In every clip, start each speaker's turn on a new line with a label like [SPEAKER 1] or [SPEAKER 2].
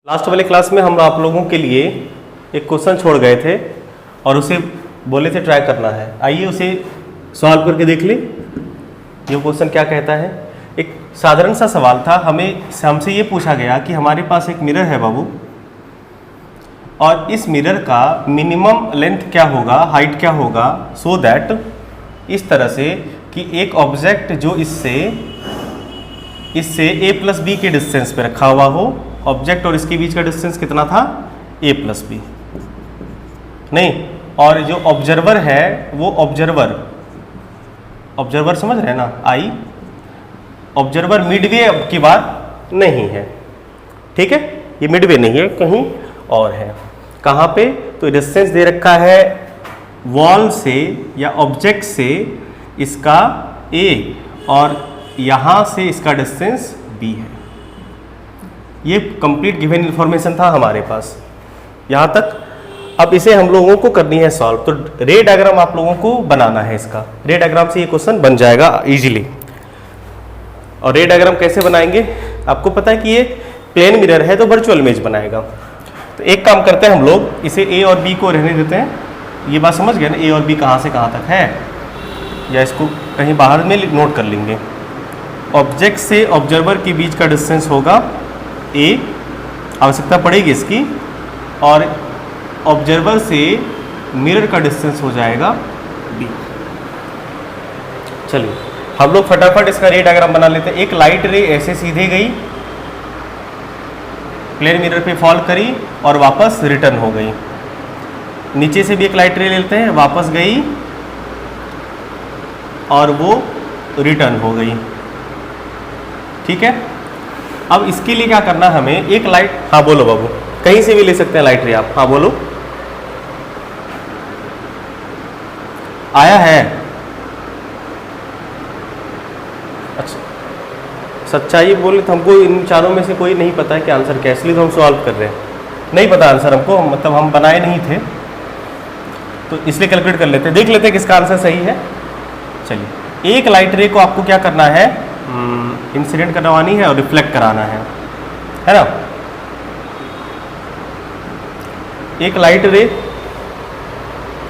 [SPEAKER 1] Last वाले class में हम आप लोगों के लिए एक क्वेश्चन छोड़ गए थे और उसे बोले थे ट्राई करना है। आइए उसे सॉल्व करके देख ले। ये क्वेश्चन क्या कहता है? एक साधारण सा सवाल था। हमसे ये पूछा गया कि हमारे पास एक मिरर है बाबू, और इस मिरर का मिनिमम लेंथ क्या होगा, हाइट क्या होगा, सो दैट इस तरह से कि एक ऑब्जेक्ट जो इससे a प्लस बी के डिस्टेंस पे रखा हुआ हो। ऑब्जेक्ट और इसके बीच का डिस्टेंस कितना था? a प्लस बी नहीं, और जो ऑब्जर्वर है वो ऑब्जर्वर समझ रहे हैं ना, आई ऑब्जर्वर मिडवे की बात नहीं है, ठीक है, ये मिडवे नहीं है, कहीं और है। कहाँ पे? तो डिस्टेंस दे रखा है वॉल से या ऑब्जेक्ट से इसका a और यहाँ से इसका डिस्टेंस b है। ये कंप्लीट गिवन इन्फॉर्मेशन था हमारे पास यहाँ तक। अब इसे हम लोगों को करनी है सॉल्व। तो रे डायग्राम आप लोगों को बनाना है। इसका रे डायग्राम से ये क्वेश्चन बन जाएगा इजीली। और रे डायग्राम कैसे बनाएंगे? आपको पता है कि ये प्लेन मिरर है तो वर्चुअल इमेज बनाएगा। तो एक काम करते हैं हम लोग, इसे a और b को रहने देते हैं। ये बात समझ गए ना, a और b कहाँ से कहाँ तक है, या इसको कहीं बाहर में नोट कर लेंगे। ऑब्जेक्ट से ऑब्जर्वर के बीच का डिस्टेंस होगा a, आवश्यकता पड़ेगी इसकी, और ऑब्जर्वर से मिरर का डिस्टेंस हो जाएगा b। चलिए हम लोग फटाफट इसका रे डायग्राम बना लेते हैं। एक लाइट रे ऐसे सीधे गई, प्लेन मिरर पे फॉल करी और वापस रिटर्न हो गई। नीचे से भी एक लाइट रे लेते हैं, वापस गई और वो रिटर्न हो गई, ठीक है। अब इसके लिए क्या करना है हमें? एक लाइट, हाँ बोलो बाबू, कहीं से भी ले सकते हैं लाइट रे आप, हाँ बोलो। आया है? अच्छा, सच्चाई बोले तो हमको इन चारों में से कोई नहीं पता है कि आंसर क्या है, इसलिए तो हम सॉल्व कर रहे हैं। नहीं पता आंसर हमको, मतलब हम बनाए नहीं थे, तो इसलिए कैलकुलेट कर लेते हैं, देख लेते हैं किसका आंसर सही है। चलिए, एक लाइट रे को आपको क्या करना है? इंसिडेंट करवानी है और रिफ्लेक्ट कराना है ना। एक लाइट रे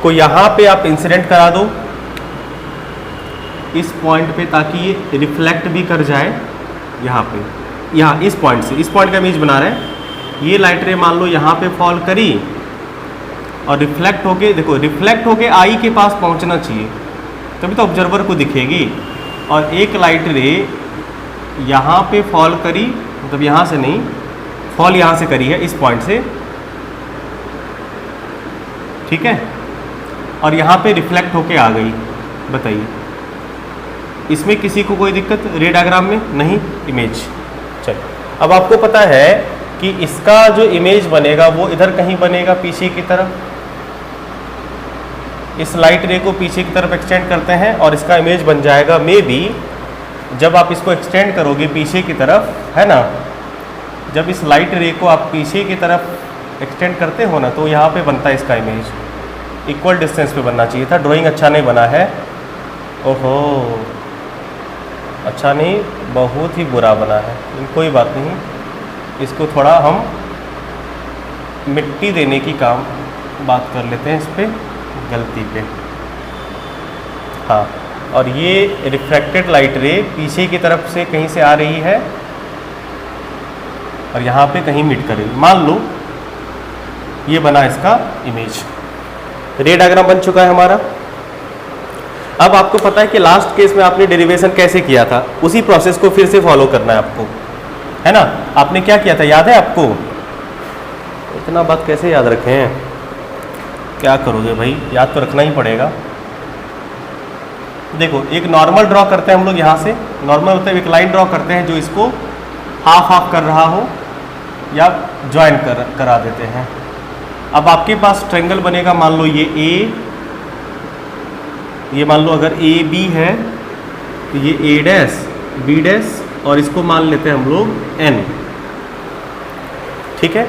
[SPEAKER 1] को यहाँ पे आप इंसिडेंट करा दो इस पॉइंट पे, ताकि ये रिफ्लेक्ट भी कर जाए यहाँ पे, यहाँ इस पॉइंट से, इस पॉइंट का इमेज बना रहे हैं। ये लाइट रे मान लो यहाँ पे फॉल करी और रिफ्लेक्ट होके, देखो रिफ्लेक्ट होके आई के पास पहुँचना चाहिए, तभी तो ऑब्जर्वर को दिखेगी। और एक लाइट रे यहाँ पे फॉल करी, मतलब यहाँ से नहीं, फॉल यहाँ से करी है इस पॉइंट से, ठीक है, और यहाँ पे रिफ्लेक्ट होके आ गई। बताइए इसमें किसी को कोई दिक्कत रे डायग्राम में? नहीं, इमेज। चलो, अब आपको पता है कि इसका जो इमेज बनेगा वो इधर कहीं बनेगा, पीछे की तरफ। इस लाइट रे को पीछे की तरफ एक्सटेंड करते हैं और इसका इमेज बन जाएगा मे बी, जब आप इसको एक्सटेंड करोगे पीछे की तरफ, है ना, जब इस लाइट रे को आप पीछे की तरफ एक्सटेंड करते हो ना, तो यहाँ पे बनता है इसका इमेज। इक्वल डिस्टेंस पे बनना चाहिए था, ड्राइंग अच्छा नहीं बना है। ओहो, अच्छा नहीं, बहुत ही बुरा बना है। कोई बात नहीं, इसको थोड़ा हम मिट्टी देने की बात कर लेते हैं इस पर, गलती पे। हाँ, और ये रिफ्रैक्टेड लाइट रे पीछे की तरफ से कहीं से आ रही है और यहाँ पे कहीं मीट करेगी। मान लो ये बना इसका इमेज, रे डायग्राम बन चुका है हमारा। अब आपको पता है कि लास्ट केस में आपने डेरिवेशन कैसे किया था, उसी प्रोसेस को फिर से फॉलो करना है आपको, है ना। आपने क्या किया था याद है आपको? इतना बात कैसे याद रखें, क्या करोगे भाई, याद तो रखना ही पड़ेगा। देखो, एक नॉर्मल ड्रॉ करते हैं हम लोग। यहाँ से नॉर्मल होता है, एक लाइन ड्रॉ करते हैं जो इसको हाफ हाफ कर रहा हो या ज्वाइन करा देते हैं। अब आपके पास ट्रायंगल बनेगा, मान लो ये ए, ये मान लो अगर ए बी है तो ये ए डैश बी डैश, और इसको मान लेते हैं हम लोग एन, ठीक है,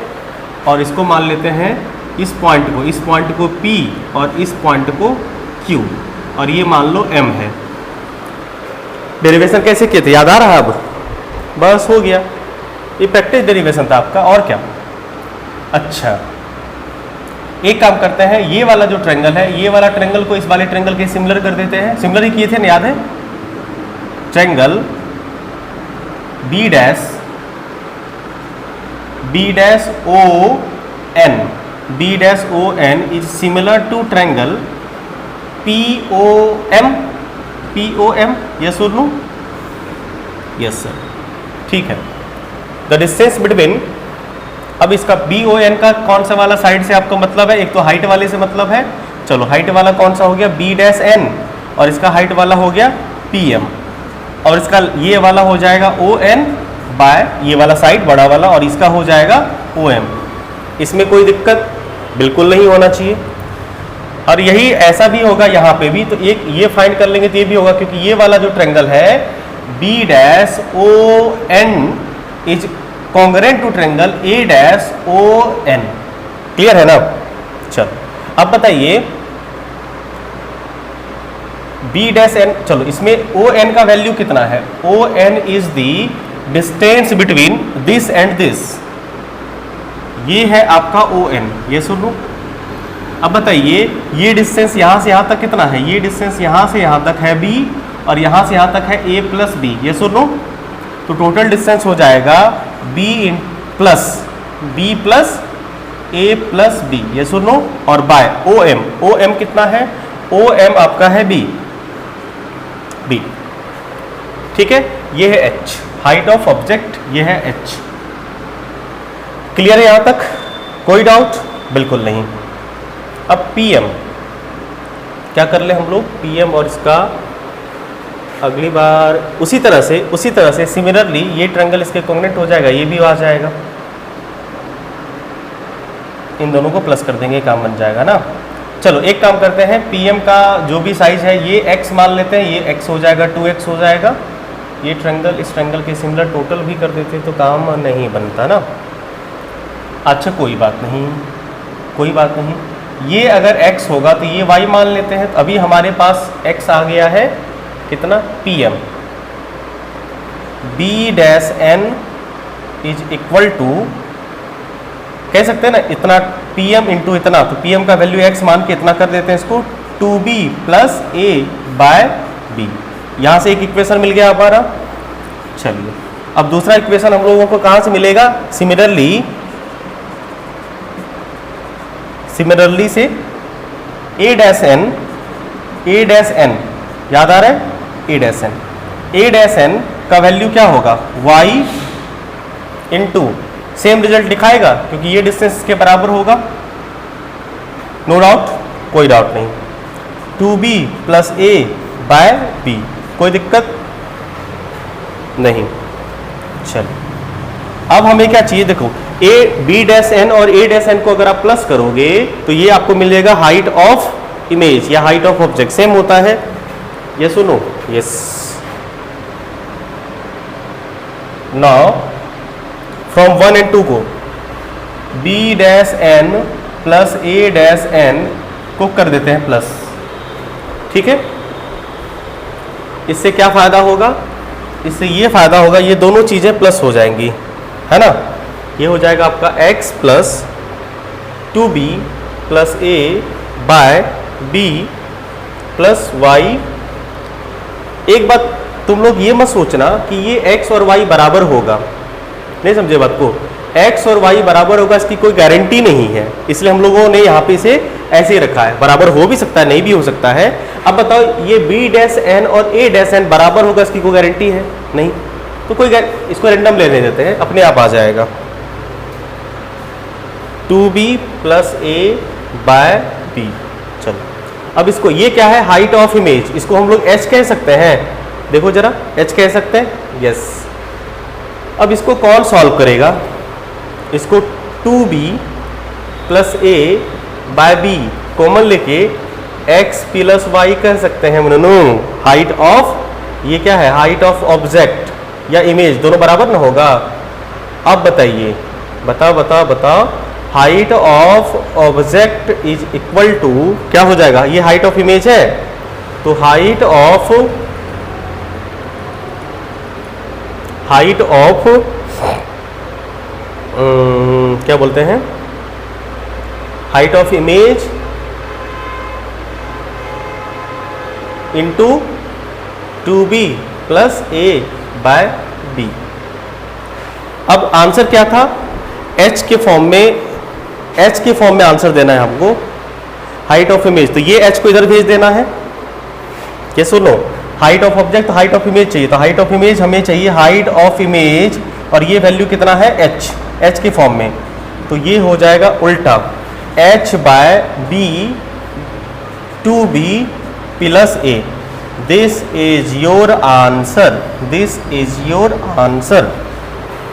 [SPEAKER 1] और इसको मान लेते हैं इस पॉइंट को P और इस पॉइंट को Q, और ये मान लो M है। डेरिवेशन कैसे किए थे, याद आ रहा है अब? बस हो गया, ये प्रैक्टिस डेरिवेशन था आपका, और क्या। अच्छा, एक काम करते हैं, ये वाला जो ट्रायंगल है, ये वाला ट्रायंगल को इस वाले ट्रायंगल के सिमिलर कर देते हैं। सिमिलर ही किए थे ना, याद है? Triangle B dash O N is similar to triangle P O M. Yes और नो? यस सर, ठीक है। द डिस्टेंस बिटवीन, अब इसका बी ओ एन का कौन सा वाला साइड से आपका मतलब है? एक तो हाइट वाले से मतलब है। चलो, हाइट वाला कौन सा हो गया? बी डैश एन, और इसका हाइट वाला हो गया पी एम, और इसका ये वाला हो जाएगा ओ एन बाय ये वाला साइड बड़ा वाला, और इसका हो जाएगा ओ एम। इसमें कोई दिक्कत बिल्कुल नहीं होना चाहिए। और यही ऐसा भी होगा यहाँ पे भी, तो एक ये फाइंड कर लेंगे तो ये भी होगा, क्योंकि ये वाला जो ट्रायंगल है B dash O N is congruent to triangle A dash O N. Clear है ना? चलो, अब बताइए बी डैश एन, चलो इसमें ओ एन का वैल्यू कितना है? O N is the distance between this and this. ये है आपका ओ एन, ये सुन लो। अब बताइए ये डिस्टेंस यहाँ से यहाँ तक कितना है? ये डिस्टेंस यहाँ से यहाँ तक है b, और यहाँ से यहाँ तक है a प्लस बी। ये सुन लो, तो टोटल डिस्टेंस हो जाएगा b plus a plus b। ये सुन लो, और बाय ओ एम कितना है? ओ एम आपका है b। ठीक है, ये है h, हाइट ऑफ ऑब्जेक्ट, ये है h। क्लियर है यहाँ तक? कोई डाउट? बिल्कुल नहीं। अब pm क्या कर ले हम लोग? pm और इसका अगली बार उसी तरह से सिमिलरली ये ट्रायंगल इसके कॉन्ग्रुएंट हो जाएगा, ये भी आ जाएगा। इन दोनों को प्लस कर देंगे, काम बन जाएगा ना। चलो एक काम करते हैं, pm का जो भी साइज है ये x मान लेते हैं, ये x हो जाएगा, 2x हो जाएगा। ये ट्रायंगल इस ट्रायंगल के सिमिलर टोटल भी कर देते तो काम नहीं बनता ना। अच्छा कोई बात नहीं, ये अगर x होगा तो ये y मान लेते हैं। तो अभी हमारे पास x आ गया है कितना? pm। b dash n is equal to, कह सकते हैं ना इतना pm इंटू इतना, तो pm का वैल्यू x मान के इतना कर देते हैं इसको, 2b plus a by b। यहाँ से एक इक्वेशन मिल गया हमारा। चलिए अब दूसरा इक्वेशन हम लोगों को कहाँ से मिलेगा? सिमिलरली से a डैश n याद आ रहा है? a डैश n का वैल्यू क्या होगा? y इंटू, सेम रिजल्ट दिखाएगा क्योंकि ये डिस्टेंस के बराबर होगा। No doubt? कोई डाउट नहीं। 2b plus a by b, कोई दिक्कत नहीं। चलो अब हमें क्या चाहिए? देखो b डैश n और a डैश n को अगर आप प्लस करोगे तो ये आपको मिलेगा हाइट ऑफ इमेज या हाइट ऑफ ऑब्जेक्ट। सेम होता है, ये सुनो। यस, नाउ फ्रॉम 1 एंड 2 को b dash n plus a dash n को कर देते हैं प्लस। ठीक है, इससे क्या फायदा होगा? इससे ये फायदा होगा, ये दोनों चीजें प्लस हो जाएंगी, है ना। ये हो जाएगा आपका x plus 2b plus a by b plus y। एक बात तुम लोग ये मत सोचना कि ये x और y बराबर होगा, नहीं समझे बात को। x और y बराबर होगा इसकी कोई गारंटी नहीं है, इसलिए हम लोगों ने यहाँ पे इसे ऐसे ही रखा है। बराबर हो भी सकता है, नहीं भी हो सकता है। अब बताओ ये b डैश n और a डैश n बराबर होगा, इसकी कोई गारंटी है? नहीं। तो कोई इसको रैंडम लेने देते हैं, अपने आप आ जाएगा। 2b plus a by b। चलो अब इसको, ये क्या है? Height of image. इसको हम लोग h कह सकते हैं, देखो जरा, h कह सकते हैं। यस। अब इसको कौन सॉल्व करेगा? इसको 2b plus a by b common लेके x प्लस y कह सकते हैं। नो, हाइट ऑफ, ये क्या है? हाइट ऑफ ऑब्जेक्ट या इमेज, दोनों बराबर ना होगा। अब बताइए, बताओ height of object is equal to क्या हो जाएगा? ये हाइट ऑफ इमेज है, तो हाइट ऑफ क्या बोलते हैं? Height of image into 2b plus a by b। अब आंसर क्या था, h के फॉर्म में आंसर देना है हमको, हाइट ऑफ इमेज, तो ये h को इधर भेज देना है। ये सुनो, height of object, height of image चाहिए, तो हाइट ऑफ इमेज हमें चाहिए हाइट ऑफ इमेज, और ये वैल्यू कितना है h के फॉर्म में, तो ये हो जाएगा उल्टा h by b 2b plus a। This is your answer, this is your answer.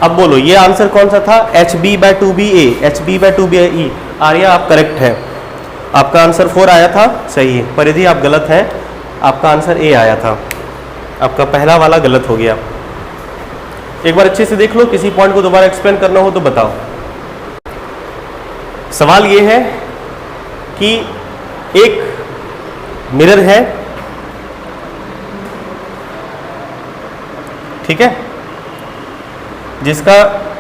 [SPEAKER 1] अब बोलो ये आंसर कौन सा था, HB by 2BA, HB by 2BE। Arya आप करेक्ट है, आपका आंसर 4 आया था, सही है। परिधि आप गलत हैं, आपका आंसर A आया था, आपका पहला वाला गलत हो गया। एक बार अच्छे से देख लो, किसी पॉइंट को दोबारा एक्सप्लेन करना हो तो बताओ। सवाल ये है कि एक मिरर है, ठीक है, जिसका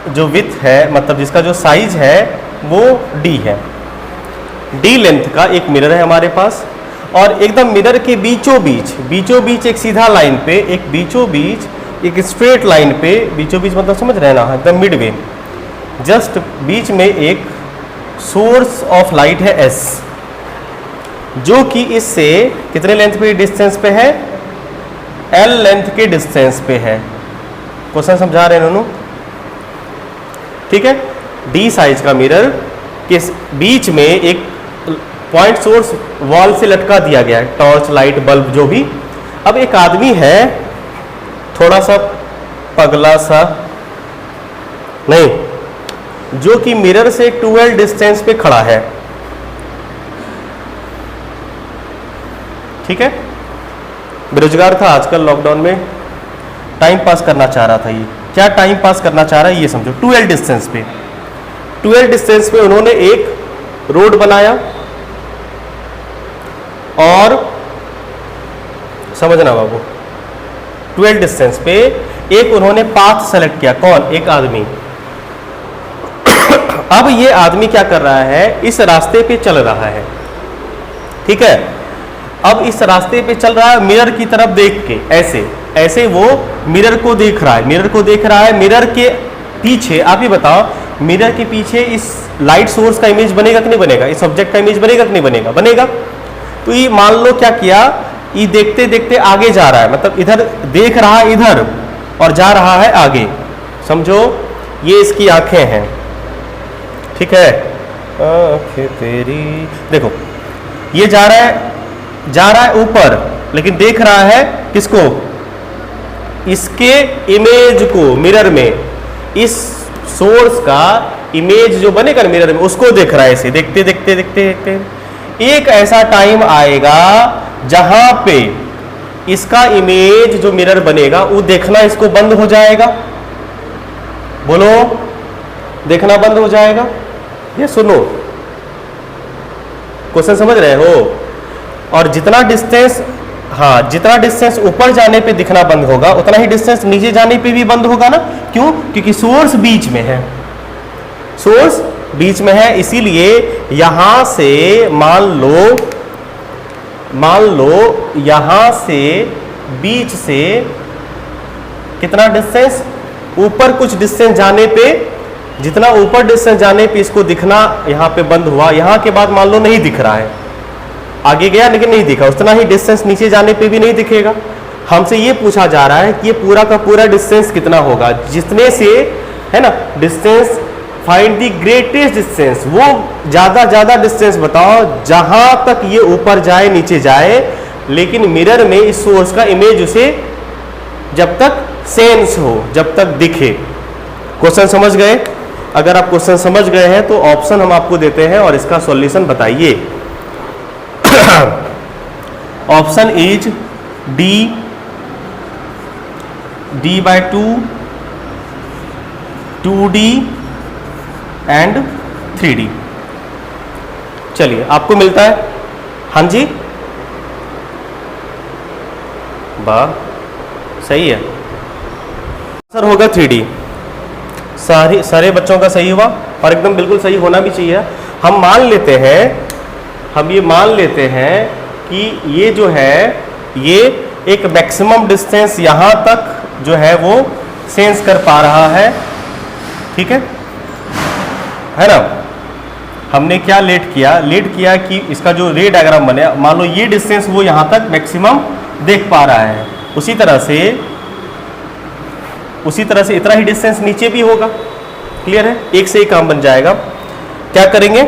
[SPEAKER 1] जो विड्थ है, मतलब जिसका जो साइज है वो d है, d लेंथ का एक मिरर है हमारे पास, और एकदम मिरर के बीचों बीच एक सीधा लाइन पे, एक बीचों बीच एक स्ट्रेट लाइन पे, बीचों बीच मतलब समझ रहे हैं ना, एकदम मिडवे, जस्ट बीच में एक सोर्स ऑफ लाइट है S, जो कि इससे कितने लेंथ पे डिस्टेंस पे है, L लेंथ के डिस्टेंस पे है। क्वेश्चन समझा रहे हैं दोनों, ठीक है। D साइज का मिरर के बीच में एक पॉइंट सोर्स वॉल से लटका दिया गया है, टॉर्च लाइट बल्ब जो भी। अब एक आदमी है थोड़ा सा पगला सा, नहीं, जो कि मिरर से 12 डिस्टेंस पे खड़ा है, ठीक है। बेरोजगार था आजकल लॉकडाउन में, टाइम पास करना चाह रहा था। ये क्या टाइम पास करना चाह रहा है ये समझो। 12 डिस्टेंस पे उन्होंने एक रोड बनाया, और समझना बाबू, 12 डिस्टेंस पे एक उन्होंने पाथ सेलेक्ट किया। कौन, एक आदमी। अब ये आदमी क्या कर रहा है, इस रास्ते पे चल रहा है, ठीक है। अब इस रास्ते पे चल रहा है मिरर की तरफ देख के, ऐसे वो मिरर को देख रहा है। मिरर के पीछे, आप ही बताओ, मिरर के पीछे इस लाइट सोर्स का इमेज बनेगा कि नहीं बनेगा, इस ऑब्जेक्ट का इमेज बनेगा कि नहीं बनेगा, बनेगा। तो ये मान लो क्या किया, ये देखते देखते आगे जा रहा है, मतलब इधर देख रहा है इधर और जा रहा है आगे, समझो ये इसकी आंखें हैं, ठीक है। आंखें तेरी, देखो ये जा रहा है ऊपर, लेकिन देख रहा है किसको, इसके इमेज को मिरर में, इस सोर्स का इमेज जो बनेगा ना मिरर में, उसको देख रहा है। इसे देखते देखते एक ऐसा टाइम आएगा जहां पे इसका इमेज जो मिरर बनेगा वो देखना इसको बंद हो जाएगा। बोलो, देखना बंद हो जाएगा। ये सुनो, क्वेश्चन समझ रहे हो। और जितना डिस्टेंस ऊपर जाने पे दिखना बंद होगा, उतना ही डिस्टेंस नीचे जाने पे भी बंद होगा ना। क्यों, क्योंकि सोर्स बीच में है, इसीलिए यहां से मान लो यहां से बीच से कितना डिस्टेंस, ऊपर कुछ डिस्टेंस जाने पे, जितना ऊपर डिस्टेंस जाने पे इसको दिखना यहां पे बंद हुआ, यहां के बाद मान लो नहीं दिख रहा है, आगे गया लेकिन नहीं दिखा, उतना ही डिस्टेंस नीचे जाने पे भी नहीं दिखेगा। हमसे ये पूछा जा रहा है कि ये पूरा का पूरा डिस्टेंस कितना होगा, जितने से है ना distance, find the greatest distance, वो ज्यादा डिस्टेंस बताओ जहां तक ये ऊपर जाए नीचे जाए, लेकिन मिरर में इस सोर्स का इमेज उसे जब तक सेंस हो, जब तक दिखे। क्वेश्चन समझ गए? अगर आप क्वेश्चन समझ गए हैं तो ऑप्शन हम आपको देते हैं और इसका सॉल्यूशन बताइए। Option is d by 2, 2d and 3d। चलिए आपको मिलता है, हाँ जी, वाह सही है, आंसर होगा 3d। सारे बच्चों का सही हुआ। और एकदम बिल्कुल सही होना भी चाहिए। हम ये मान लेते हैं कि ये जो है ये एक मैक्सिमम डिस्टेंस यहाँ तक जो है वो सेंस कर पा रहा है, ठीक है ना। हमने क्या लेट किया कि इसका जो रे डायग्राम बने, मान लो ये डिस्टेंस वो यहाँ तक मैक्सिमम देख पा रहा है, उसी तरह से इतना ही डिस्टेंस नीचे भी होगा। क्लियर है, एक से एक काम बन जाएगा। क्या करेंगे,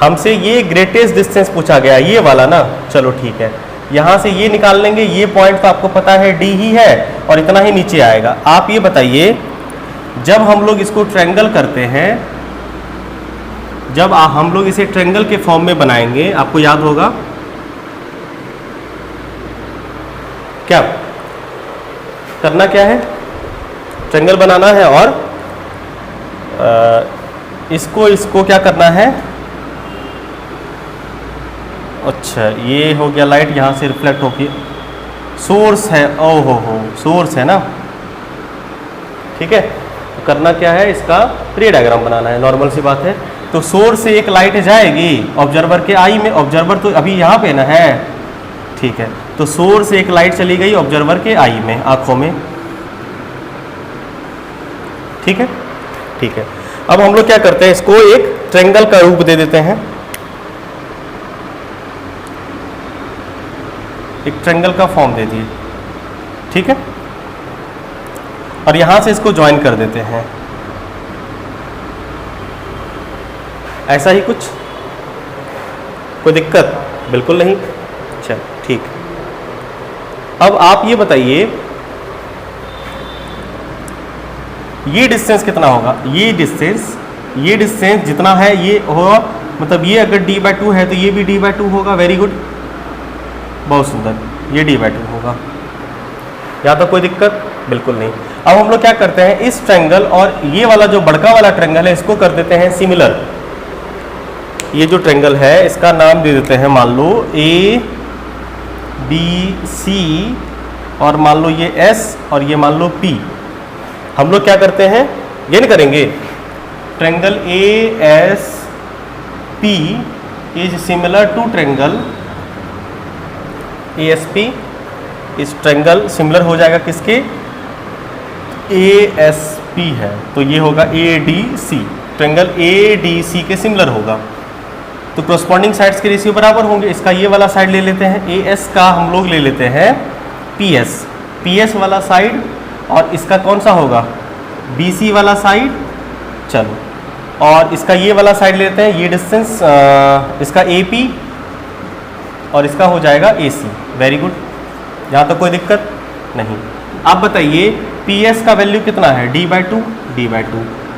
[SPEAKER 1] हमसे ये ग्रेटेस्ट डिस्टेंस पूछा गया, ये वाला ना, चलो ठीक है, यहां से ये निकाल लेंगे। ये पॉइंट तो आपको पता है डी ही है और इतना ही नीचे आएगा। आप ये बताइए, जब हम लोग इसको ट्रायंगल करते हैं, जब हम लोग इसे ट्रायंगल के फॉर्म में बनाएंगे, आपको याद होगा क्या करना, क्या है, ट्रायंगल बनाना है और इसको क्या करना है। अच्छा, ये हो गया लाइट यहाँ से रिफ्लेक्ट होके, सोर्स है, ओहो हो सोर्स है ना, ठीक है। तो करना क्या है, इसका रे डायग्राम बनाना है, नॉर्मल सी बात है। तो सोर्स से एक लाइट जाएगी ऑब्जर्वर के आई में, ऑब्जर्वर तो अभी यहाँ पे ना है, ठीक है। तो सोर्स से एक लाइट चली गई ऑब्जर्वर के आई में, आंखों में, ठीक है, ठीक है। अब हम लोग क्या करते हैं, इसको एक ट्रायंगल का रूप दे देते हैं, एक ट्रायंगल का फॉर्म दे दिए, ठीक है। और यहां से इसको ज्वाइन कर देते हैं, ऐसा ही कुछ, कोई दिक्कत बिल्कुल नहीं। अच्छा ठीक, अब आप ये बताइए ये डिस्टेंस कितना होगा। ये डिस्टेंस जितना है ये होगा, मतलब ये अगर d/2 है तो ये भी d/2 होगा। वेरी गुड, बहुत सुंदर, ये d/2 होगा। यहाँ तो कोई दिक्कत बिल्कुल नहीं। अब हम लोग क्या करते हैं, इस ट्रायंगल और ये वाला जो बड़का वाला ट्रायंगल है इसको कर देते हैं सिमिलर। ये जो ट्रायंगल है इसका नाम दे देते हैं, मान लो ABC और मान लो ये S और ये मान लो P। हम लोग क्या करते हैं, ये नहीं करेंगे, triangle ASP is similar to triangle ASP। इस ट्रायंगल सिमिलर हो जाएगा किसके, ASP है, तो ये होगा ADC, ट्रायंगल ADC के सिमिलर होगा। तो कॉरस्पॉन्डिंग साइड्स के रेशियो बराबर होंगे। इसका ये वाला साइड ले लेते हैं, AS का हम लोग ले लेते हैं PS वाला साइड, और इसका कौन सा होगा, BC वाला साइड। चलो, और इसका ये वाला साइड लेते हैं, ये डिस्टेंस इसका AP और इसका हो जाएगा AC। वेरी गुड, यहाँ तो कोई दिक्कत नहीं। आप बताइए PS का वैल्यू कितना है, d/2।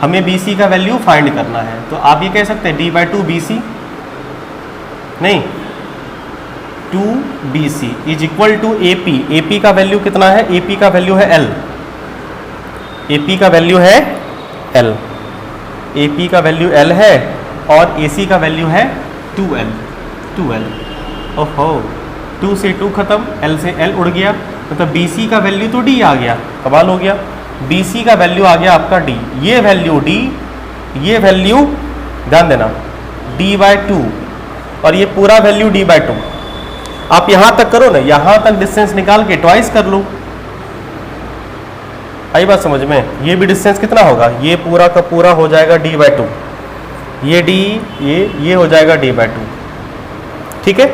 [SPEAKER 1] हमें BC का वैल्यू फाइंड करना है, तो आप ये कह सकते हैं d/2 BC, नहीं 2BC is equal to AP का वैल्यू कितना है, AP का वैल्यू है L, AP का वैल्यू है L, AP का वैल्यू L है और AC का वैल्यू है 2L। ओहो, 2 से 2 खत्म, L से L उड़ गया, मतलब BC का वैल्यू तो D आ गया। कमाल हो गया, BC का वैल्यू आ गया आपका D, ये वैल्यू D, ये वैल्यू ध्यान देना d/2 और ये पूरा वैल्यू d/2। आप यहां तक करो ना, यहां तक डिस्टेंस निकाल के ट्वाइस कर लो। आई बात समझ में, ये भी डिस्टेंस कितना होगा, ये पूरा का पूरा हो जाएगा d/2, ये d, ये हो जाएगा d/2, ठीक है।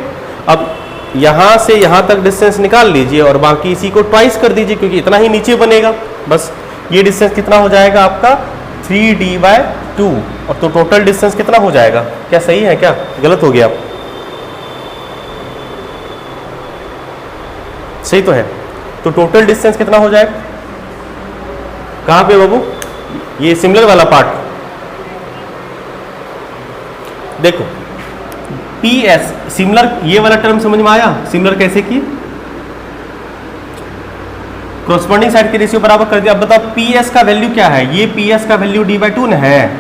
[SPEAKER 1] अब यहाँ से यहाँ तक डिस्टेंस निकाल लीजिए और बाकी इसी को ट्वाइस कर दीजिए, क्योंकि इतना ही नीचे बनेगा। बस ये डिस्टेंस कितना हो जाएगा आपका 3d/2, और तो टोटल डिस्टेंस कितना हो जाएगा, क्या सही है, क्या गलत हो गया, सही तो है। तो टोटल डिस्टेंस कितना हो जाएगा, कहाँ पे बाबू, ये सिमिलर वाला पार्ट देखो, PS सिमिलर, ये वाला टर्म समझ में आया, सिमिलर कैसे की, कॉरस्पॉन्डिंग साइड के रेशियो बराबर कर दिया। अब बताओ PS का वैल्यू क्या है, ये PS का वैल्यू d/2 है,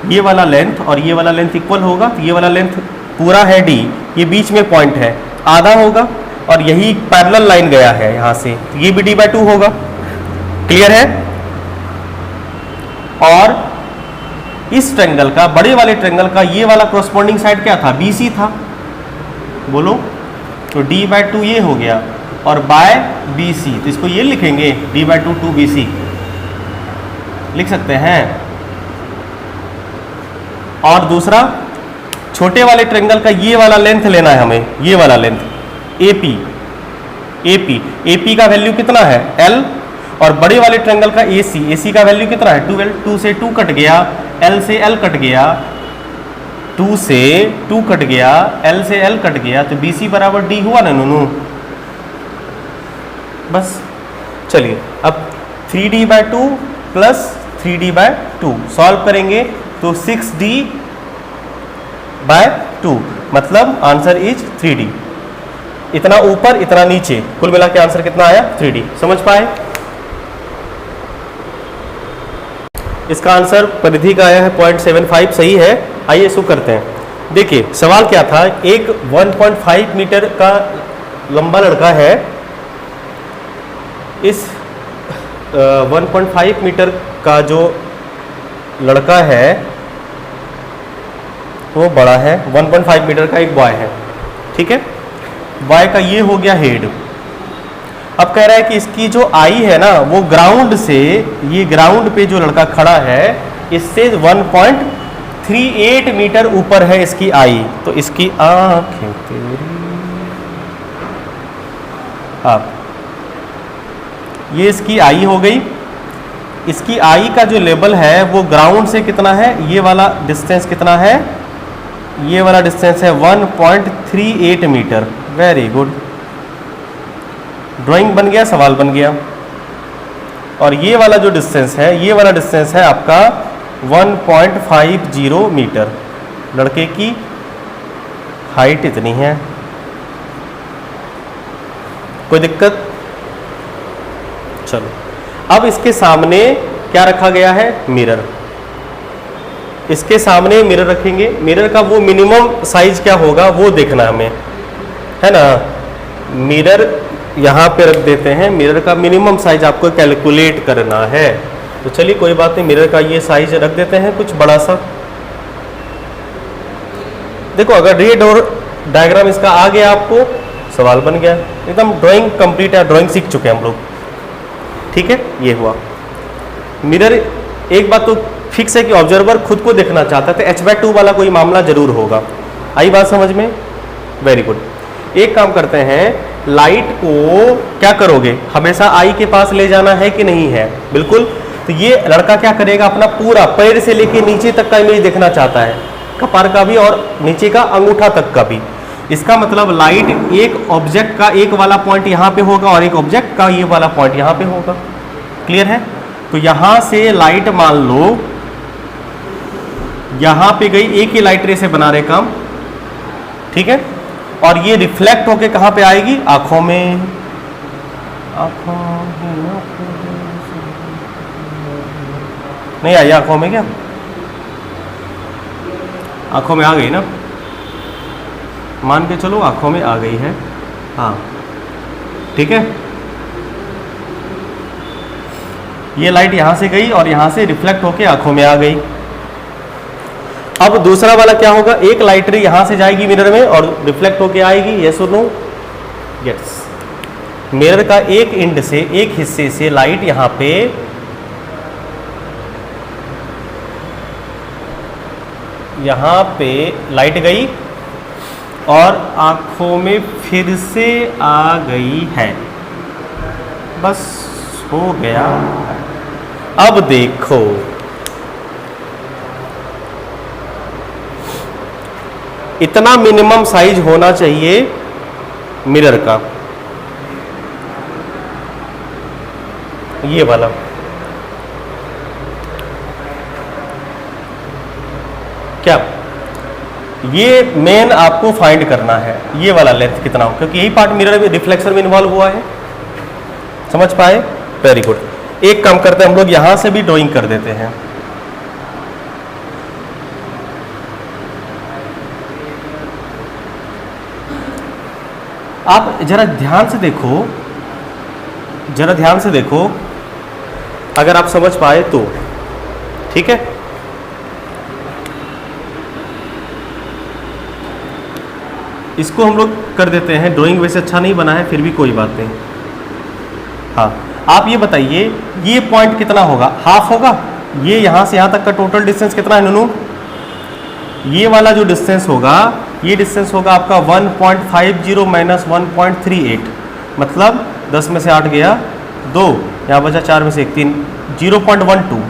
[SPEAKER 1] ये वाला लेंथ और ये वाला लेंथ इक्वल होगा, तो ये वाला लेंथ पूरा है d, ये बीच में पॉइंट है आधा होगा, और यही पैरेलल लाइन गया है यहाँ से, तो ये भी d/2 होगा। क्लियर है, और इस ट्रायंगल का, बड़े वाले ट्रायंगल का ये वाला कॉरस्पॉन्डिंग साइड क्या था? BC था, बोलो। तो D/2 ये हो गया और बाय BC, तो इसको ये लिखेंगे D/2 2BC लिख सकते हैं। और दूसरा, छोटे वाले ट्रायंगल का ये वाला लेंथ लेना है हमें, ये वाला लेंथ AP का वैल्यू कितना है? L। और बड़े वाले ट्रायंगल का AC का वैल्यू कितना है? 2L। 2 से 2 कट गया, L से L कट गया, 2 से 2 कट गया, L से L कट गया, तो BC बराबर D हुआ ना नूनू। बस चलिए अब 3D/2 प्लस 3D/2 सॉल्व करेंगे तो 6D/2, मतलब आंसर इज 3D। इतना ऊपर इतना नीचे, कुल मिला के आंसर कितना आया? 3D। समझ पाए? इसका आंसर परिधि का आया है 0.75, सही है। आइए इसको करते हैं। देखिए सवाल क्या था, एक 1.5 मीटर का लंबा लड़का है, इस 1.5 मीटर का जो लड़का है वो बड़ा है, 1.5 मीटर का एक बॉय है, ठीक है। बॉय का ये हो गया हेड। अब कह रहा है कि इसकी जो आई है ना वो ग्राउंड से, ये ग्राउंड पे जो लड़का खड़ा है इससे 1.38 मीटर ऊपर है इसकी आई। तो इसकी आंखें तेरी, आप ये इसकी आई हो गई। इसकी आई का जो लेवल है वो ग्राउंड से कितना है? ये वाला डिस्टेंस कितना है? ये वाला डिस्टेंस है 1.38 मीटर। वेरी गुड, ड्राइंग बन गया, सवाल बन गया। और ये वाला जो डिस्टेंस है, ये वाला डिस्टेंस है आपका 1.50 मीटर। लड़के की हाइट इतनी है, कोई दिक्कत? चलो अब इसके सामने क्या रखा गया है? मिरर। इसके सामने मिरर रखेंगे। मिरर का वो मिनिमम साइज क्या होगा वो देखना हमें, है ना। मिरर यहाँ पे रख देते हैं, मिरर का मिनिमम साइज आपको कैलकुलेट करना है। तो चलिए कोई बात नहीं, मिरर का ये साइज रख देते हैं कुछ बड़ा सा। देखो अगर रेड और डायग्राम इसका आ गया आपको, सवाल बन गया, एकदम ड्राइंग कंप्लीट है, ड्राइंग सीख चुके हैं हम लोग, ठीक है। ये हुआ मिरर। एक बात तो फिक्स है कि ऑब्जर्वर खुद को देखना चाहता है, तो H/2 वाला कोई मामला जरूर होगा। आई बात समझ में? Very good. एक काम करते हैं, लाइट को क्या करोगे? हमेशा आई के पास ले जाना है कि नहीं है? बिल्कुल। तो ये लड़का क्या करेगा, अपना पूरा पैर से लेके नीचे तक का इमेज देखना चाहता है, कपार का भी और नीचे का अंगूठा तक का भी। इसका मतलब लाइट एक ऑब्जेक्ट का एक वाला पॉइंट यहाँ पे होगा और एक ऑब्जेक्ट का ये वाला पॉइंट यहाँ पे होगा। क्लियर है? तो यहाँ से लाइट मान लो यहाँ पे गई, एक ही लाइट रे से बना रहे काम, ठीक है। और ये रिफ्लेक्ट होके कहाँ पे आएगी? आंखों में। आंखों नहीं आई? आंखों में क्या? आंखों में आ गई ना, मान के चलो आंखों में आ गई है, हाँ ठीक है। ये लाइट यहाँ से गई और यहाँ से रिफ्लेक्ट होके आंखों में आ गई। अब दूसरा वाला क्या होगा? एक लाइट रे यहाँ से जाएगी मिरर में और रिफ्लेक्ट होके आएगी, यस और नो? यस। मिरर का एक एंड से, एक हिस्से से लाइट यहाँ पे लाइट गई और आंखों में फिर से आ गई है। बस हो गया। अब देखो इतना मिनिमम साइज होना चाहिए मिरर का, ये वाला। क्या ये मेन आपको फाइंड करना है, ये वाला लेंथ कितना हो, क्योंकि यही पार्ट मिरर में रिफ्लेक्शन में इन्वॉल्व हुआ है। समझ पाए? Very good. एक काम करते हैं हम लोग, यहां से भी ड्राइंग कर देते हैं। आप जरा ध्यान से देखो, जरा ध्यान से देखो, अगर आप समझ पाए तो ठीक है, इसको हम लोग कर देते हैं। ड्राइंग वैसे अच्छा नहीं बना है, फिर भी कोई बात नहीं। हाँ, आप ये बताइए ये पॉइंट कितना होगा, हाफ होगा। ये यहाँ से यहाँ तक का टोटल डिस्टेंस कितना है नूनू? ये वाला जो डिस्टेंस होगा, ये डिस्टेंस होगा आपका 1.50 माइनस 1.38, मतलब 10 में से 8 गया 2, यहाँ बचा 4 में से 1 3, 0.12।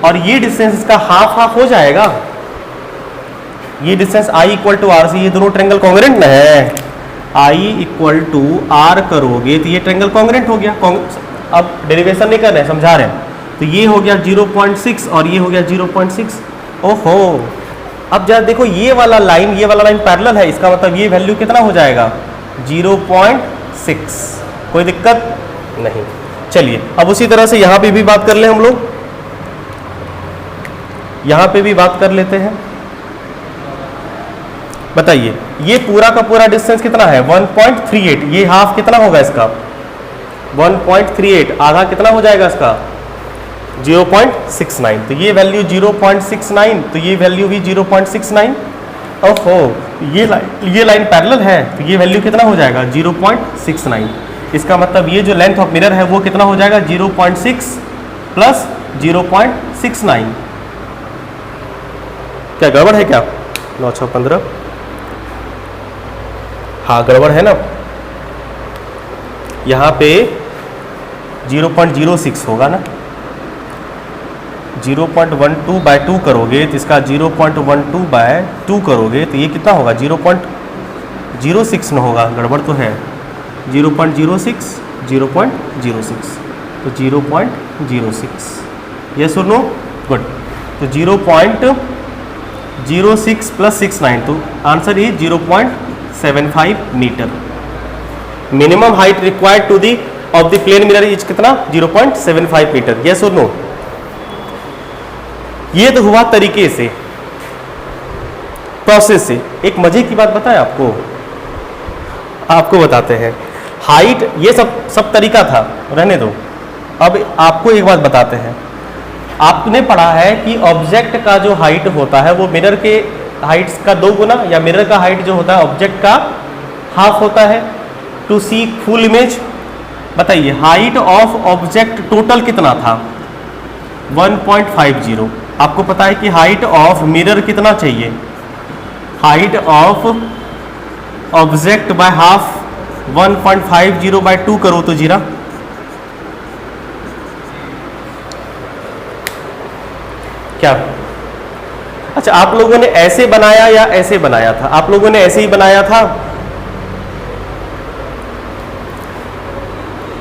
[SPEAKER 1] और ये डिस्टेंस इसका हाफ हाफ हो जाएगा। ये distance I equal to R से, ये दोनों ट्रेंगल कॉन्ग्रेंट ना है। I इक्वल टू आर करोगे तो ये ट्रेंगल कॉन्ग्रेंट हो गया। अब डेरिवेशन नहीं कर रहे हैं, समझा रहे हैं। तो ये हो गया 0.6 और ये हो गया 0.6। ओहो, अब जरा देखो ये वाला लाइन पैरेलल है, इसका मतलब ये वैल्यू कितना हो जाएगा 0.6। कोई दिक्कत नहीं। चलिए अब उसी तरह से यहाँ पे भी बात कर ले हम लोग, यहाँ पे भी बात कर लेते हैं। बताइए ये पूरा का पूरा डिस्टेंस कितना है 1.38, ये हाफ कितना होगा इसका 1.38, आधा कितना हो जाएगा इसका 0.69। तो ये वैल्यू 0.69, तो ये वैल्यू भी 0.69। ओहो, ये लाइन पैरेलल है, तो ये वैल्यू कितना हो जाएगा 0.69। इसका मतलब ये जो लेंथ ऑफ मिरर है वो कितना हो जाएगा 0.6 प्लस 0.69। क्या गड़बड़ है क्या? 9 6 15, हाँ गड़बड़ है ना। यहाँ पे 0.06 होगा ना, 0.12/2 करोगे तो इसका 0.12/2 करोगे तो ये कितना होगा 0.06 ना होगा, गड़बड़ तो है। 0.06 0.06 तो 0.06, यस और नो? गुड। तो 0.06 प्लस 69, तो answer is 0.75 metre. Minimum height required to the of the plane mirror is कितना 0.75 मीटर, यस और नो? ये तो हुआ तरीके से, प्रोसेस से। एक मजे की बात बताएं आपको बताते हैं। हाइट ये सब तरीका था, रहने दो। अब आपको एक बात बताते हैं। आपने पढ़ा है कि ऑब्जेक्ट का जो हाइट होता है वो मिरर के हाइट्स का 2 गुना, या मिरर का हाइट जो होता है ऑब्जेक्ट का हाफ होता है। टू सी फुल इमेज, बताइए हाइट ऑफ ऑब्जेक्ट टोटल कितना था 1.50। आपको पता है कि हाइट ऑफ मिरर कितना चाहिए, height of object by half 1.50/2 करो तो जीरा क्या? अच्छा, आप लोगों ने ऐसे बनाया या ऐसे बनाया था? आप लोगों ने ऐसे ही बनाया था,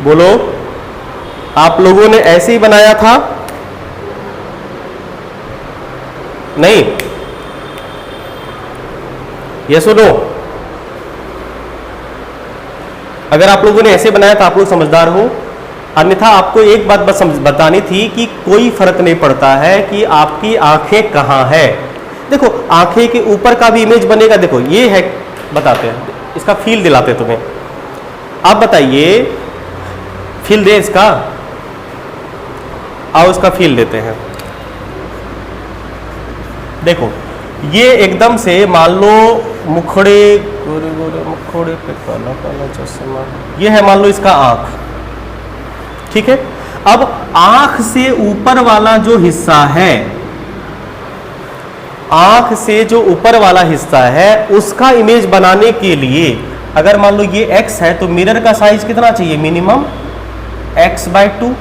[SPEAKER 1] बोलो। आप लोगों ने ऐसे ही बनाया था? नहीं, यस और नो? अगर आप लोगों ने ऐसे बनाया तो आप लोग समझदार हो, अन्यथा आपको एक बात बस बतानी थी कि कोई फर्क नहीं पड़ता है कि आपकी आंखें कहाँ है। देखो आंखें के ऊपर का भी इमेज बनेगा। देखो ये है, बताते हैं, इसका फील दिलाते हैं तुम्हें। आप बताइए, फील दे इसका, आओ इसका फील देते हैं। देखो ये एकदम से मान लो मुखड़े, गोरे गोरे मुखड़े पे काला काला चश्मा, ये है मान लो इसका आंख, ठीक है। अब आंख से ऊपर वाला जो हिस्सा है, आंख से जो ऊपर वाला हिस्सा है उसका इमेज बनाने के लिए अगर मान लो ये x है तो मिरर का साइज कितना चाहिए मिनिमम x/2,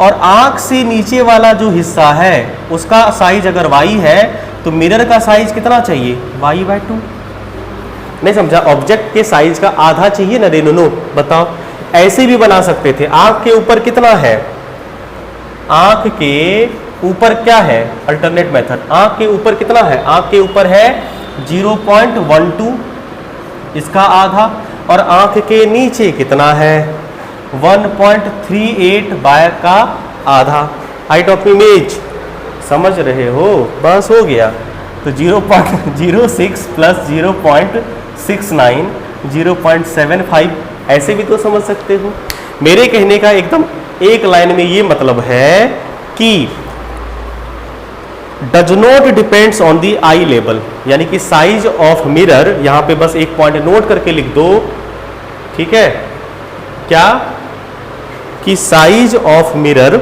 [SPEAKER 1] और आंख से नीचे वाला जो हिस्सा है उसका साइज अगर y है तो मिरर का साइज कितना चाहिए y/2। नहीं समझा? ऑब्जेक्ट के साइज का आधा चाहिए ना रेनू, बताओ। ऐसे भी बना सकते थे। आंख के ऊपर कितना है, आंख के ऊपर क्या है, अल्टरनेट मेथड। आंख के ऊपर कितना है, आंख के ऊपर है 0.12, इसका आधा, और आंख के नीचे कितना है 1.38 बाय का आधा। हाइट ऑफ इमेज समझ रहे हो? बस हो गया। तो 0.06 प्लस 0.69 0.75, ऐसे भी तो समझ सकते हो। मेरे कहने का एकदम एक लाइन में ये मतलब है कि does not depends on the I level, यानी कि साइज ऑफ मिरर, यहां पे बस एक पॉइंट नोट करके लिख दो, ठीक है, क्या कि size of mirror,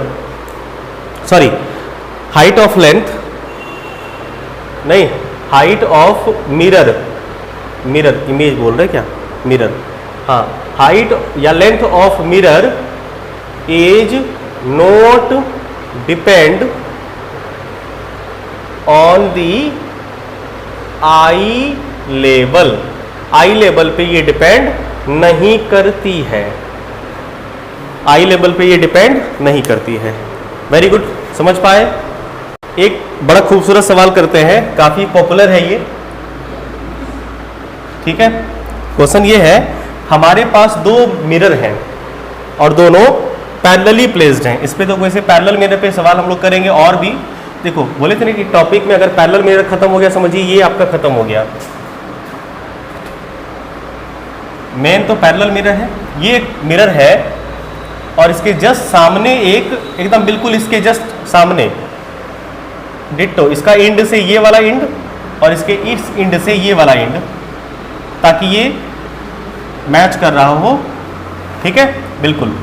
[SPEAKER 1] sorry height of length, नहीं height of mirror, mirror image बोल रहे क्या, मिरर, हाँ, हाइट या length of mirror is not depend on the eye level, eye level पे ये डिपेंड नहीं करती है, आई लेवल पे ये डिपेंड नहीं करती है। वेरी गुड, समझ पाए। एक बड़ा खूबसूरत सवाल करते हैं, काफी पॉपुलर है ये, ठीक है। क्वेश्चन ये है, हमारे पास दो मिरर हैं और दोनों पैरेलली प्लेस्ड हैं। इस पे तो वैसे पैरेलल मिरर पे सवाल हम लोग करेंगे, और भी देखो बोले थे ना कि टॉपिक में अगर पैरेलल मिरर खत्म हो गया, समझिए ये आपका खत्म हो गया। मेन तो पैरेलल मिरर है, ये एक मिरर है और इसके जस्ट सामने एक, एकदम बिल्कुल इसके जस्ट सामने डिट्टो, इसका एंड से ये वाला एंड और इसके इस एंड से ये वाला एंड, ताकि ये मैच कर रहा हो, ठीक है, बिल्कुल।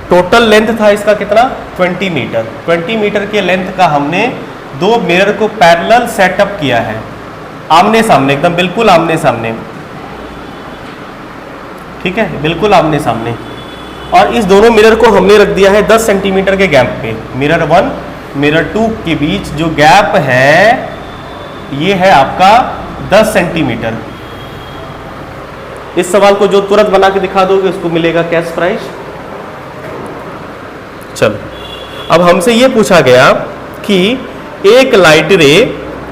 [SPEAKER 1] टोटल लेंथ था इसका कितना, 20 मीटर। 20 मीटर के लेंथ का हमने दो मिरर को पैरेलल सेटअप किया है, आमने सामने, एकदम बिल्कुल आमने सामने, ठीक है, बिल्कुल आमने सामने। और इस दोनों मिरर को हमने रख दिया है 10 सेंटीमीटर के गैप पे। मिरर 1 मिरर 2 के बीच जो गैप है ये है आपका 10 सेंटीमीटर। इस सवाल को जो तुरंत बना के दिखा दोगे उसको मिलेगा कैश प्राइज। चलो, अब हमसे ये पूछा गया कि एक लाइट रे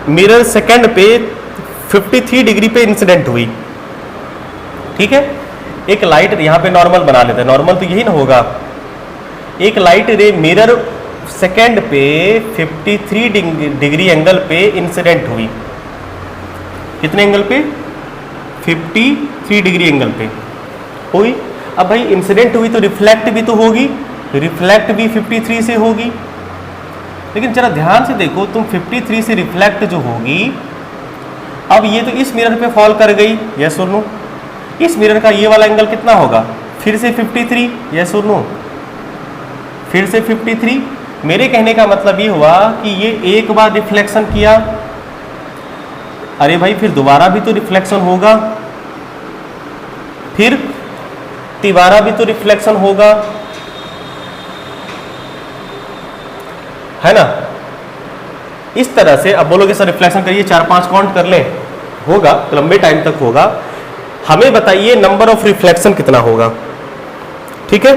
[SPEAKER 1] मिरर सेकंड पे 53 डिग्री पे इंसिडेंट हुई, ठीक है। एक लाइट, यहां पे नॉर्मल बना लेते हैं, नॉर्मल तो यही ना होगा। एक लाइट रे मिरर सेकंड पे 53 डिग्री एंगल पे इंसिडेंट हुई। कितने एंगल पे, 53 डिग्री एंगल पे हुई। अब भाई इंसिडेंट हुई तो रिफ्लेक्ट भी तो होगी, रिफ्लेक्ट भी 53 से होगी। लेकिन जरा ध्यान से देखो, तुम 53 से रिफ्लेक्ट जो होगी, अब ये तो इस मिरर पे फॉल कर गई, यस और नो। इस मिरर का ये वाला एंगल कितना होगा, फिर से 53, यस और नो, फिर से 53। मेरे कहने का मतलब ये हुआ कि ये एक बार रिफ्लेक्शन किया, अरे भाई फिर दोबारा भी तो रिफ्लेक्शन होगा, फिर तिबारा भी तो रिफ्लेक्शन होगा, है ना। इस तरह से अब बोलोगे सर रिफ्लेक्शन करिए 4-5 काउंट कर ले, होगा, लंबे टाइम तक होगा। हमें बताइए नंबर ऑफ रिफ्लेक्शन कितना होगा, ठीक है।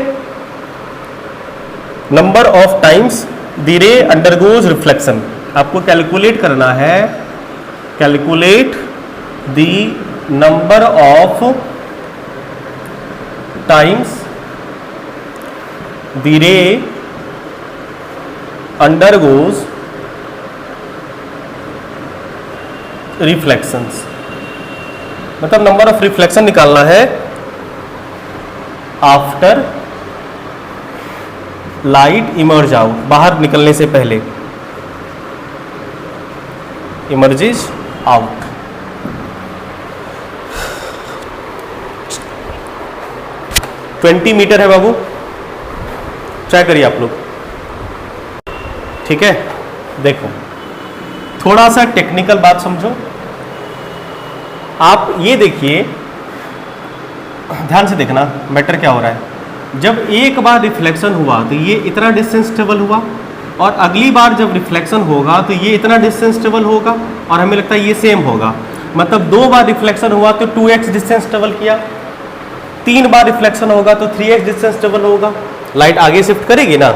[SPEAKER 1] नंबर ऑफ टाइम्स द रे अंडरगोज रिफ्लेक्शन आपको कैलकुलेट करना है। Calculate the number of times the रे अंडरगोज रिफ्लेक्शंस, मतलब नंबर ऑफ रिफ्लेक्शन निकालना है आफ्टर लाइट इमर्ज आउट, बाहर निकलने से पहले, इमर्जेज आउट। ट्वेंटी मीटर है बाबू, ट्राई करिए आप लोग, ठीक है। देखो थोड़ा सा टेक्निकल बात समझो। आप ये देखिए, ध्यान से देखना मैटर क्या हो रहा है। जब एक बार रिफ्लेक्शन हुआ तो ये इतना डिस्टेंस ट्रेवल हुआ, और अगली बार जब रिफ्लेक्शन होगा तो ये इतना डिस्टेंस ट्रेवल होगा, और हमें लगता है ये सेम होगा। मतलब 2 बार रिफ्लेक्शन हुआ तो 2x डिस्टेंस ट्रेवल किया, 3 बार रिफ्लेक्शन होगा तो 3x डिस्टेंस ट्रेवल होगा। लाइट आगे शिफ्ट करेगी ना।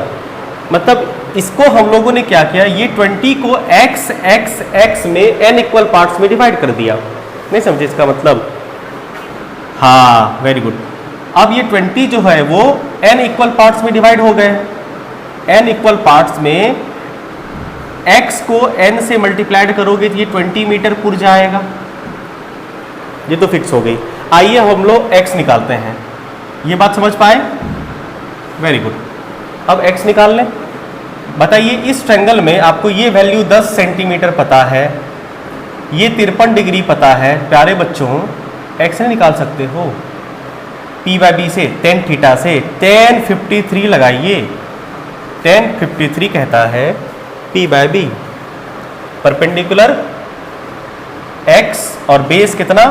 [SPEAKER 1] मतलब इसको हम लोगों ने क्या किया, ये 20 को x x x में n इक्वल पार्ट्स में डिवाइड कर दिया। नहीं समझे इसका मतलब, हाँ वेरी गुड। अब ये 20 जो है वो n इक्वल पार्ट्स में डिवाइड हो गए। n इक्वल पार्ट्स में x को n से मल्टीप्लाइड करोगे तो ये 20 मीटर पुर जाएगा, ये तो फिक्स हो गई। आइए हम लोग x निकालते हैं, ये बात समझ पाए, वेरी गुड। अब x निकाल लें, बताइए इस ट्रायंगल में आपको ये वैल्यू 10 सेंटीमीटर पता है, ये 53 डिग्री पता है। प्यारे बच्चों एक्स नहीं निकाल सकते हो P/B से, tan थीटा से tan 53 लगाइए। tan 53 कहता है P/B परपेंडिकुलर x और बेस कितना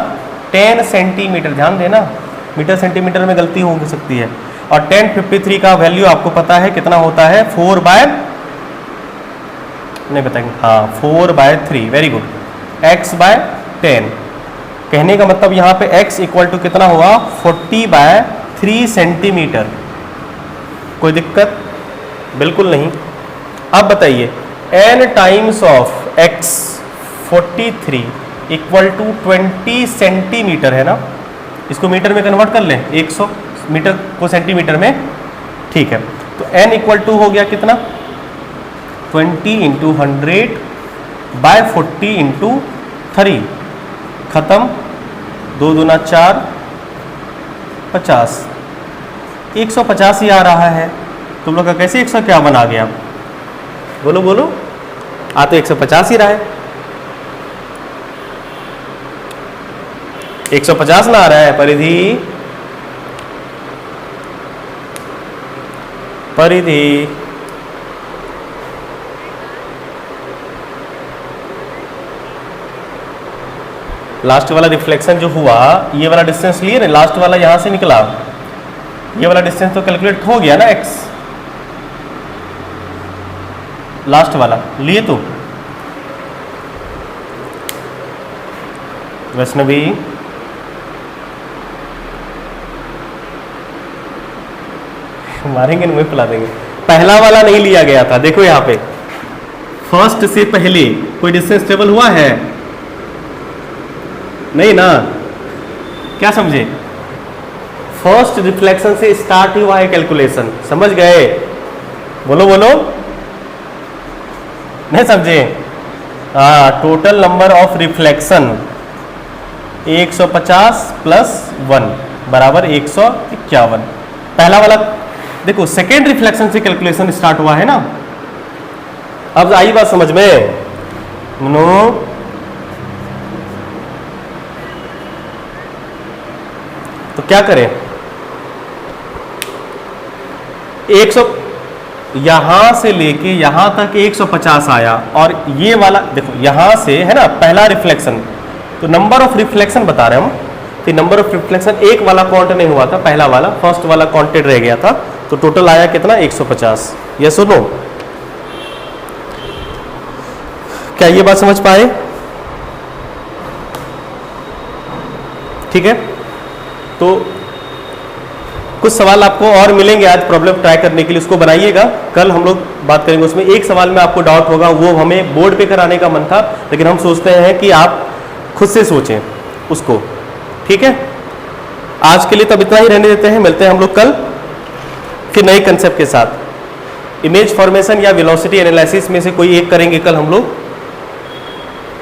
[SPEAKER 1] 10 सेंटीमीटर। ध्यान देना मीटर सेंटीमीटर में गलती हो सकती है। और tan 53 का वैल्यू आपको पता है कितना होता है 4/, नहीं बताएंगे, हाँ 4/3। Very good, x/10। कहने का मतलब यहाँ पे x इक्वल टू कितना हुआ 40/3 सेंटीमीटर। कोई दिक्कत बिल्कुल नहीं। अब बताइए n times of x 43 equal to 20 centimetre है ना। इसको मीटर में कन्वर्ट कर लें, 100 मीटर को सेंटीमीटर में, ठीक है। तो n इक्वल टू हो गया कितना 20 इंटू 100/40 इंटू 3, खत्म, 2 दूना 4, 50, 150 ही आ रहा है। तुम लोग का कैसे 151 आ गया, बोलो बोलो, आ तो 150 ही रहा है। 150 ना आ रहा है परिधि, परिधि लास्ट वाला रिफ्लेक्शन जो हुआ, ये वाला डिस्टेंस लिए ना, लास्ट वाला यहां से निकला, ये वाला डिस्टेंस तो कैलकुलेट हो गया ना x, लास्ट वाला लिए तो। वैष्णवी मारेंगे मुंह पिला देंगे। पहला वाला नहीं लिया गया था, देखो यहाँ पे फर्स्ट से पहले कोई डिस्टेंस टेबल हुआ है नहीं ना, क्या समझे, फर्स्ट रिफ्लेक्शन से स्टार्ट हुआ है कैलकुलेशन, समझ गए, बोलो बोलो, नहीं समझे। Total number of reflection 150 plus 1 बराबर 151। पहला वाला देखो सेकेंड रिफ्लेक्शन से कैलकुलेशन स्टार्ट हुआ है ना। अब आई बात समझ में, नो तो क्या करें, 100 यहां से लेके यहां तक 150 आया, और ये वाला देखो यहां से है ना पहला रिफ्लेक्शन, तो नंबर ऑफ रिफ्लेक्शन बता रहे हम, तो नंबर ऑफ रिफ्लेक्शन एक वाला काउंट नहीं हुआ था, पहला वाला फर्स्ट वाला काउंटेड रह गया था, तो टोटल आया कितना 150। ये सुनो, क्या ये बात समझ पाए, ठीक है। तो कुछ सवाल आपको और मिलेंगे आज प्रॉब्लम ट्राई करने के लिए, उसको बनाइएगा, कल हम लोग बात करेंगे उसमें। एक सवाल में आपको डाउट होगा, वो हमें बोर्ड पे कराने का मन था, लेकिन हम सोचते हैं कि आप खुद से सोचें उसको, ठीक है। आज के लिए तब इतना ही रहने देते हैं, मिलते हैं हम लोग कल फिर नए कंसेप्ट के साथ। इमेज फॉर्मेशन या वेलोसिटी एनालिसिस में से कोई एक करेंगे कल हम लोग।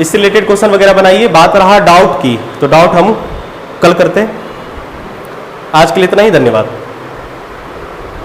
[SPEAKER 1] इससे रिलेटेड क्वेश्चन वगैरह बनाइए। बात रहा डाउट की, तो डाउट हम कल करते हैं। आज के लिए इतना ही, धन्यवाद।